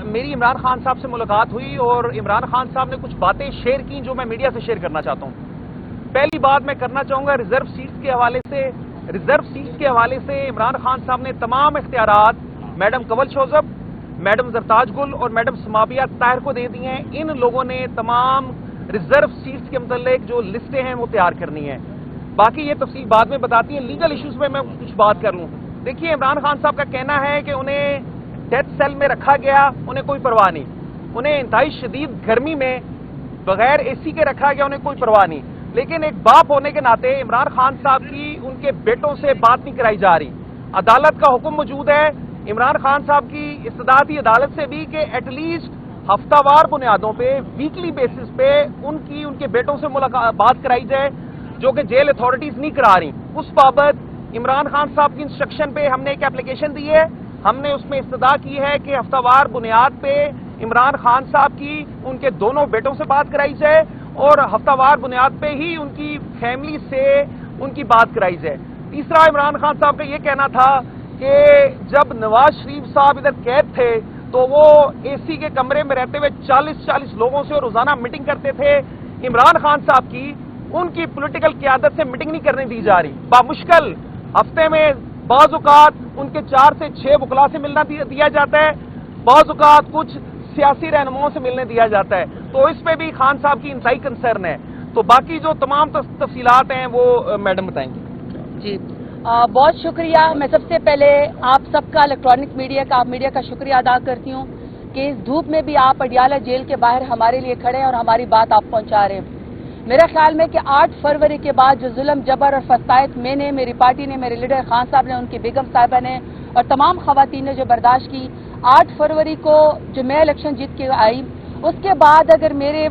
میری عمران خان صاحب سے ملاقات ہوئی اور عمران خان صاحب نے کچھ باتیں شیئر کی جو میں میڈیا سے شیئر کرنا چاہتا ہوں۔ پہلی بات میں کرنا چاہوں گا ریزرو سیٹس کے حوالے سے عمران خان صاحب نے تمام اختیارات میڈم کنول شوذب، میڈم زرتاج گل اور میڈم سمابیہ طاہر کو دے دی ہیں۔ ان لوگوں نے تمام ریزرو سیٹس کے متعلق جو لسٹیں ہیں وہ تیار کرنی ہیں۔ باقی یہ تفصیل بعد میں بتاتی ہیں۔ لیگل ایشوز پہ میں کچھ بات کر لوں۔ دیکھیے عمران خان صاحب کا کہنا ہے کہ انہیں ڈیتھ سیل میں رکھا گیا، انہیں کوئی پرواہ نہیں۔ انہیں انتہائی شدید گرمی میں بغیر اے سی کے رکھا گیا، انہیں کوئی پرواہ نہیں۔ لیکن ایک باپ ہونے کے ناطے عمران خان صاحب کی ان کے بیٹوں سے بات نہیں کرائی جا رہی۔ عدالت کا حکم موجود ہے، عمران خان صاحب کی استدعا تھی عدالت سے بھی کہ ایٹ لیسٹ ہفتہ وار بنیادوں پہ ویکلی بیسس پہ ان کے بیٹوں سے بات کرائی جائے، جو کہ جیل اتھارٹیز نہیں کرا رہی۔ اس بابت عمران خان صاحب کی انسٹرکشن پہ ہم نے ایک اپلیکیشن دی ہے۔ ہم نے اس میں استدعا کی ہے کہ ہفتہ وار بنیاد پہ عمران خان صاحب کی ان کے دونوں بیٹوں سے بات کرائی جائے اور ہفتہ وار بنیاد پہ ہی ان کی فیملی سے ان کی بات کرائی جائے۔ تیسرا عمران خان صاحب کا یہ کہنا تھا کہ جب نواز شریف صاحب ادھر قید تھے تو وہ اے سی کے کمرے میں رہتے ہوئے 40 لوگوں سے روزانہ میٹنگ کرتے تھے۔ عمران خان صاحب کی ان کی پولیٹیکل قیادت سے میٹنگ نہیں کرنے دی جا رہی۔ بامشکل ہفتے میں بعض اوقات ان کے 4 سے 6 وکلاء سے ملنا دیا جاتا ہے، بعض اوقات کچھ سیاسی رہنماؤں سے ملنے دیا جاتا ہے۔ تو اس پہ بھی خان صاحب کی انتہائی کنسرن ہے۔ تو باقی جو تمام تفصیلات ہیں وہ میڈم بتائیں گے۔ جی بہت شکریہ۔ میں سب سے پہلے آپ سب کا الیکٹرانک میڈیا کا شکریہ ادا کرتی ہوں کہ اس دھوپ میں بھی آپ اڈیالہ جیل کے باہر ہمارے لیے کھڑے ہیں اور ہماری بات آپ پہنچا رہے ہیں۔ میرے خیال میں کہ 8 فروری کے بعد جو ظلم جبر اور فسطائیت میں نے، میری پارٹی نے، میرے لیڈر خان صاحب نے، ان کی بیگم صاحبہ نے اور تمام خواتین نے جو برداشت کی، 8 فروری کو جو میں الیکشن جیت کے آئی، اس کے بعد اگر میرے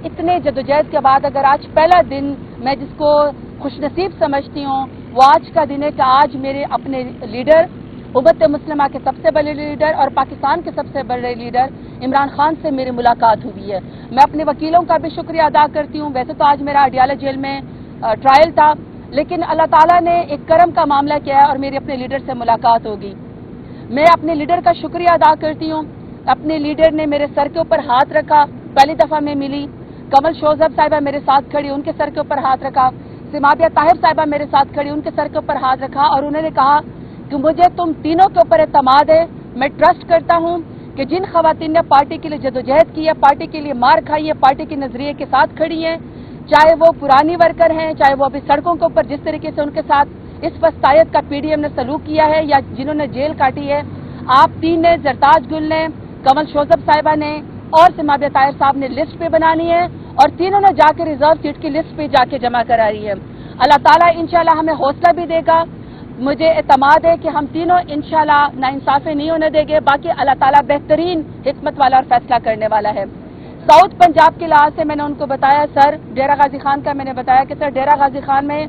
اتنے جدوجہد کے بعد اگر آج پہلا دن میں جس کو خوش نصیب سمجھتی ہوں وہ آج کا دن ہے کہ آج میرے اپنے لیڈر، امت مسلمہ کے سب سے بڑے لیڈر اور پاکستان کے سب سے بڑے لیڈر عمران خان سے میری ملاقات ہوئی ہے۔ میں اپنے وکیلوں کا بھی شکریہ ادا کرتی ہوں۔ ویسے تو آج میرا اڈیالہ جیل میں ٹرائل تھا، لیکن اللہ تعالیٰ نے ایک کرم کا معاملہ کیا ہے اور میری اپنے لیڈر سے ملاقات ہوگی۔ میں اپنے لیڈر کا شکریہ ادا کرتی ہوں۔ اپنے لیڈر نے میرے سر کے اوپر ہاتھ رکھا، پہلی دفعہ میں ملی۔ کنول شوذب صاحبہ میرے ساتھ کھڑی، ان کے سر کے اوپر ہاتھ رکھا۔ سمابیہ طاہر صاحبہ میرے ساتھ کھڑی، ان کے سر کے اوپر ہاتھ رکھا اور انہوں نے کہا کہ مجھے تم تینوں کے اوپر اعتماد ہے۔ میں ٹرسٹ کرتا ہوں کہ جن خواتین نے پارٹی کے لیے جدوجہد کی ہے، پارٹی کے لیے مار کھائی ہے، پارٹی کے نظریے کے ساتھ کھڑی ہیں، چاہے وہ پرانی ورکر ہیں، چاہے وہ ابھی سڑکوں کے اوپر جس طریقے سے ان کے ساتھ اس فسطائیت کا پی ڈی ایم نے سلوک کیا ہے یا جنہوں نے جیل کاٹی ہے، آپ 3 نے، زرتاج گل نے، کنول شوذب صاحبہ نے اور سمابیہ طاہر صاحب نے لسٹ پہ بنانی ہے اور تینوں نے جا کے ریزرو سیٹ کی لسٹ پہ جا کے جمع کرانی ہے۔ اللہ تعالیٰ انشاءاللہ ہمیں حوصلہ بھی دے گا۔ مجھے اعتماد ہے کہ ہم تینوں انشاءاللہ ناانصافی نہیں ہونے دیں گے، باقی اللہ تعالیٰ بہترین حکمت والا اور فیصلہ کرنے والا ہے۔ ساؤتھ پنجاب کے لحاظ سے میں نے ان کو بتایا، سر ڈیرہ غازی خان کا میں نے بتایا کہ سر ڈیرہ غازی خان میں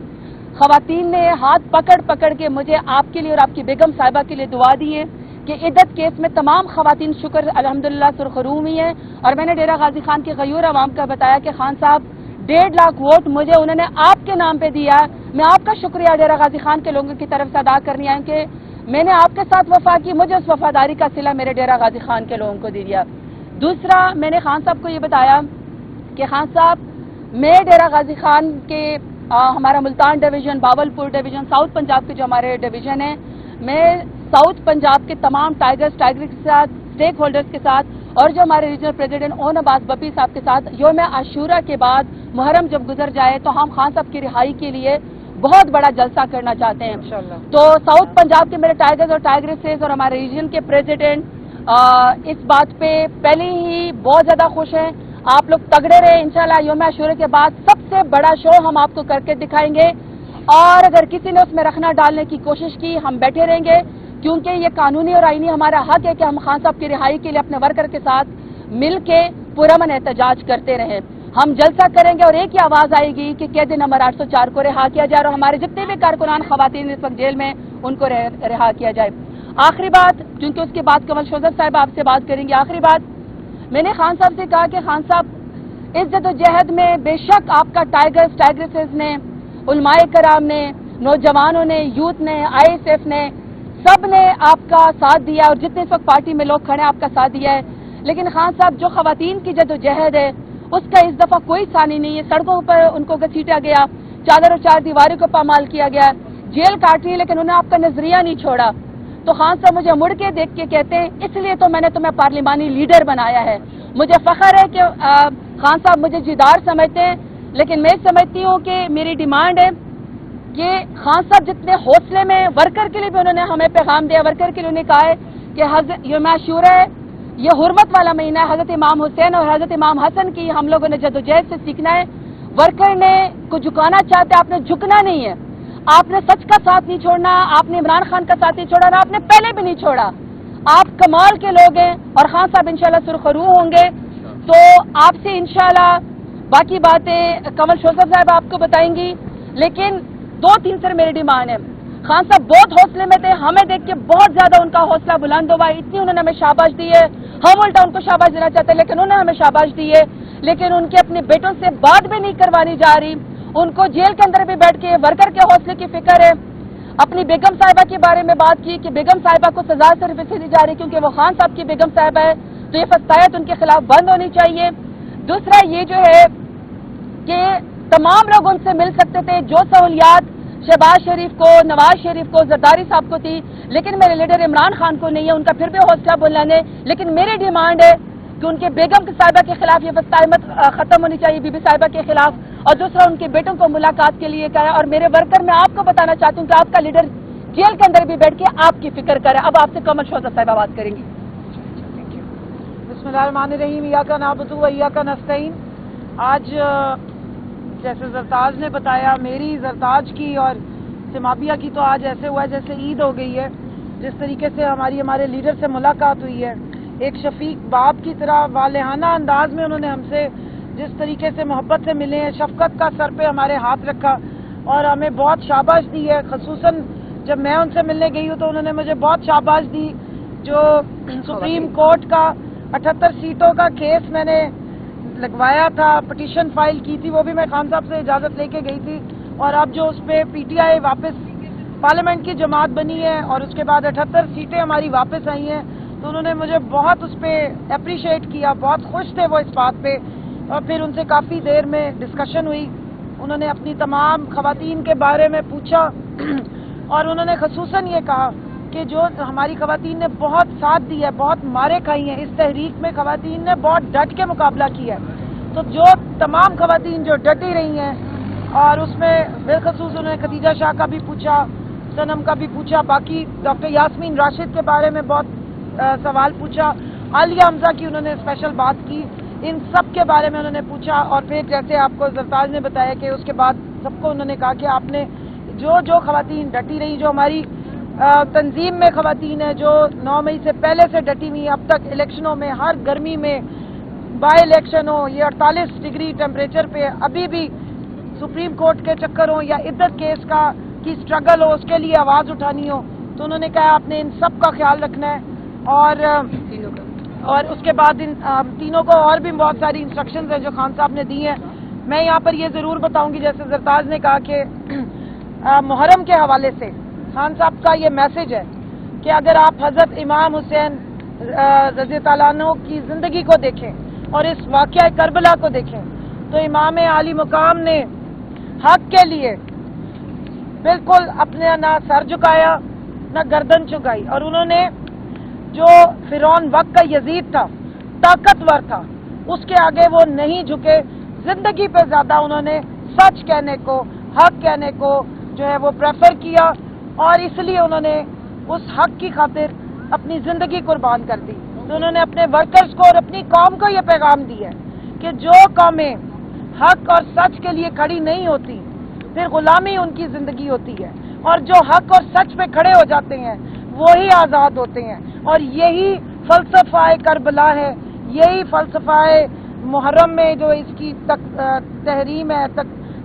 خواتین نے ہاتھ پکڑ کے مجھے آپ کے لیے اور آپ کی بیگم صاحبہ کے لیے دعا دی ہے کہ عدت کیس میں تمام خواتین شکر الحمدللہ سرخرو ہوئی ہیں، اور میں نے ڈیرہ غازی خان کے غیور عوام کا بتایا کہ خان صاحب 1.5 لاکھ ووٹ مجھے انہوں نے آپ کے نام پہ دیا۔ میں آپ کا شکریہ ڈیرہ غازی خان کے لوگوں کی طرف سے ادا کرنی ہے کہ میں نے آپ کے ساتھ وفا کی، مجھے اس وفاداری کا صلہ میرے ڈیرہ غازی خان کے لوگوں کو دے دیا۔ دوسرا میں نے خان صاحب کو یہ بتایا کہ خان صاحب میں ڈیرہ غازی خان کے ہمارا Multan division, Bahawalpur division, south Punjab کے جو ہمارے ڈویژن ہیں، میں ساؤتھ پنجاب کے تمام ٹائگر کے ساتھ، اسٹیک ہولڈرز کے ساتھ اور جو ہمارے ریجنل پریزیڈنٹ اون عباس بپی صاحب کے ساتھ یوم عاشورہ کے بعد محرم جب گزر جائے تو ہم خان صاحب کی رہائی کے لیے بہت بڑا جلسہ کرنا چاہتے ہیں۔ تو ساؤتھ پنجاب کے میرے ٹائگرز اور ٹائگریسز اور ہمارے ریجن کے پریزیڈنٹ اس بات پہ پہلے ہی بہت زیادہ خوش ہیں۔ آپ لوگ تگڑے رہے، انشاءاللہ یوم عاشورہ کے بعد سب سے بڑا شو ہم آپ کو کر کے دکھائیں گے، اور اگر کسی نے اس میں رکھنا ڈالنے کی کوشش کی ہم بیٹھے رہیں گے، کیونکہ یہ قانونی اور آئینی ہمارا حق ہے کہ ہم خان صاحب کی رہائی کے لیے اپنے ورکر کے ساتھ مل کے پرامن احتجاج کرتے رہیں۔ ہم جلسہ کریں گے اور ایک ہی آواز آئے گی کہ قیدی نمبر 804 کو رہا کیا جائے اور ہمارے جتنے بھی کارکنان خواتین اس وقت جیل میں ان کو رہا کیا جائے۔ آخری بات، کیونکہ اس کے بعد کنول شوذب صاحب آپ سے بات کریں گے، آخری بات میں نے خان صاحب سے کہا کہ خان صاحب اس جدوجہد میں بے شک آپ کا ٹائگرز، ٹائگریسز نے، علماء کرام نے، نوجوانوں نے، یوتھ نے، ISF نے، سب نے آپ کا ساتھ دیا اور جتنے اس وقت پارٹی میں لوگ کھڑے ہیں آپ کا ساتھ دیا ہے۔ لیکن خان صاحب جو خواتین کی جدوجہد ہے اس کا اس دفعہ کوئی ثانی نہیں ہے. سڑکوں پر ان کو گھسیٹا گیا, چادر اور چار دیواری کو پامال کیا گیا, جیل کاٹی ہے, لیکن انہیں آپ کا نظریہ نہیں چھوڑا. تو خان صاحب مجھے مڑ کے دیکھ کے کہتے ہیں اس لیے تو میں نے تمہیں پارلیمانی لیڈر بنایا ہے. مجھے فخر ہے کہ خان صاحب مجھے جدار سمجھتے ہیں, لیکن میں سمجھتی ہوں کہ میری ڈیمانڈ ہے کہ خان صاحب جتنے حوصلے میں ورکر کے لیے بھی انہوں نے ہمیں پیغام دیا, ورکر کے لیے انہوں نے کہا ہے کہ یوم عاشورہ ہے, یہ حرمت والا مہینہ ہے, حضرت امام حسین اور حضرت امام حسن کی ہم لوگوں نے جدوجہد سے سیکھنا ہے. ورکر نے کو جھکانا چاہتے, آپ نے جھکنا نہیں ہے. آپ نے سچ کا ساتھ نہیں چھوڑنا, آپ نے عمران خان کا ساتھ نہیں چھوڑا, اور آپ نے پہلے بھی نہیں چھوڑا. آپ کمال کے لوگ ہیں اور خان صاحب انشاءاللہ سرخرو ہوں گے. تو آپ سے انشاءاللہ باقی باتیں کنول شوکت صاحب آپ کو بتائیں گی, لیکن 2-3 سر میری ڈیمانڈ ہے. خان صاحب بہت حوصلے میں تھے, ہمیں دیکھ کے بہت زیادہ ان کا حوصلہ بلند ہوا, اتنی انہوں نے ہمیں شاباش دی ہے. ہم الٹا ان کو شاباش دینا چاہتے ہیں, لیکن انہوں نے ہمیں شاباش دی ہے. لیکن ان کے اپنے بیٹوں سے بات بھی نہیں کروانی جا رہی. ان کو جیل کے اندر بھی بیٹھ کے ورکر کے حوصلے کی فکر ہے. اپنی بیگم صاحبہ کے بارے میں بات کی کہ بیگم صاحبہ کو سزا صرف اس لیے دی جا رہی کیونکہ وہ خان صاحب کی بیگم صاحبہ ہے, تو یہ فسطائیت ان کے خلاف بند ہونی چاہیے. دوسرا یہ جو ہے کہ تمام لوگ ان سے مل سکتے تھے, جو سہولیات شہباز شریف کو, نواز شریف کو, زرداری صاحب کو تھی, لیکن میرے لیڈر عمران خان کو نہیں ہے. ان کا پھر بھی حوصلہ بلند ہے, لیکن میری ڈیمانڈ ہے کہ ان کے بیگم صاحبہ کے خلاف یہ فسطائیت ختم ہونی چاہیے, بی بی صاحبہ کے خلاف. اور دوسرا ان کے بیٹوں کو ملاقات کے لیے کہا ہے. اور میرے ورکر میں آپ کو بتانا چاہتی ہوں کہ آپ کا لیڈر جیل کے اندر بھی بیٹھ کے آپ کی فکر کرے. اب آپ سے کنول شوکت صاحبہ بات کریں گی. بسم اللہ الرحمن الرحیم. ایاک نعبد و ایاک نستعین. آج جیسے زرتاج نے بتایا, میری زرتاج کی اور سمابیہ کی تو آج ایسے ہوا ہے جیسے عید ہو گئی ہے. جس طریقے سے ہمارے لیڈر سے ملاقات ہوئی ہے, ایک شفیق باپ کی طرح والہانہ انداز میں انہوں نے ہم سے جس طریقے سے محبت سے ملے ہیں, شفقت کا سر پہ ہمارے ہاتھ رکھا اور ہمیں بہت شاباش دی ہے. خصوصاً جب میں ان سے ملنے گئی ہوں تو انہوں نے مجھے بہت شاباش دی. جو سپریم کورٹ کا 78 سیٹوں کا کیس میں نے لگوایا تھا, پٹیشن فائل کی تھی, وہ بھی میں خان صاحب سے اجازت لے کے گئی تھی. اور اب جو اس پہ پی ٹی آئی واپس پارلیمنٹ کی جماعت بنی ہے اور اس کے بعد 78 سیٹیں ہماری واپس آئی ہیں, تو انہوں نے مجھے بہت اس پہ اپریشیٹ کیا, بہت خوش تھے وہ اس بات پہ. اور پھر ان سے کافی دیر میں ڈسکشن ہوئی. انہوں نے اپنی تمام خواتین کے بارے میں پوچھا اور انہوں نے خصوصاً یہ کہا کہ جو ہماری خواتین نے بہت ساتھ دیا ہے, بہت مارے کھائی ہیں, اس تحریک میں خواتین نے بہت ڈٹ کے مقابلہ کیا ہے. تو جو تمام خواتین جو ڈٹی رہی ہیں, اور اس میں بالخصوص انہوں نے خدیجہ شاہ کا بھی پوچھا, صنم کا بھی پوچھا, باقی ڈاکٹر یاسمین راشد کے بارے میں بہت سوال پوچھا, عالیہ حمزہ کی انہوں نے اسپیشل بات کی, ان سب کے بارے میں انہوں نے پوچھا. اور پھر جیسے آپ کو زرتاج نے بتایا کہ اس کے بعد سب کو انہوں نے کہا کہ آپ نے جو خواتین ڈٹی رہی, جو ہماری تنظیم میں خواتین ہیں جو 9 مئی سے پہلے سے ڈٹی ہوئی, اب تک الیکشنوں میں, ہر گرمی میں, بائی الیکشن ہو, یہ 48 ڈگری ٹیمپریچر پہ ابھی بھی سپریم کورٹ کے چکر ہوں یا عدت کیس کی سٹرگل ہو, اس کے لیے آواز اٹھانی ہو, تو انہوں نے کہا آپ نے ان سب کا خیال رکھنا ہے. اور اس کے بعد ان تینوں کو اور بھی بہت ساری انسٹرکشنز ہیں جو خان صاحب نے دی ہیں. میں یہاں پر یہ ضرور بتاؤں گی, جیسے زرتاج نے کہا کہ محرم کے حوالے سے خان صاحب کا یہ میسج ہے کہ اگر آپ حضرت امام حسین رضی اللہ عنہ کی زندگی کو دیکھیں اور اس واقعہ کربلا کو دیکھیں, تو امام عالی مقام نے حق کے لیے بالکل اپنے نہ سر جھکایا نہ گردن جھکائی. اور انہوں نے جو فرعون وقت کا یزید تھا, طاقتور تھا, اس کے آگے وہ نہیں جھکے. زندگی پہ زیادہ انہوں نے سچ کہنے کو, حق کہنے کو جو ہے وہ پریفر کیا, اور اس لیے انہوں نے اس حق کی خاطر اپنی زندگی قربان کر دی. تو انہوں نے اپنے ورکرز کو اور اپنی قوم کو یہ پیغام دیا ہے کہ جو قومیں حق اور سچ کے لیے کھڑی نہیں ہوتی, پھر غلامی ان کی زندگی ہوتی ہے, اور جو حق اور سچ پہ کھڑے ہو جاتے ہیں وہی آزاد ہوتے ہیں. اور یہی فلسفہ کربلا ہے, یہی فلسفہ محرم میں جو اس کی تحریم ہے,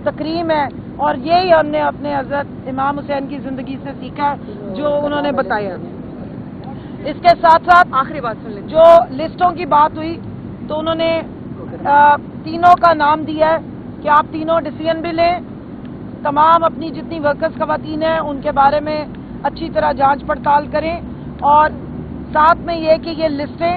تکریم ہے, اور یہی ہم نے اپنے حضرت امام حسین کی زندگی سے سیکھا جو انہوں نے بتایا. اس کے ساتھ ساتھ آخری بات سن لیں. جو لسٹوں کی بات ہوئی تو انہوں نے تینوں کا نام دیا ہے کہ آپ تینوں ڈیسیژن بھی لیں, تمام اپنی جتنی ورکرز خواتین ہیں ان کے بارے میں اچھی طرح جانچ پڑتال کریں, اور ساتھ میں یہ کہ یہ لسٹیں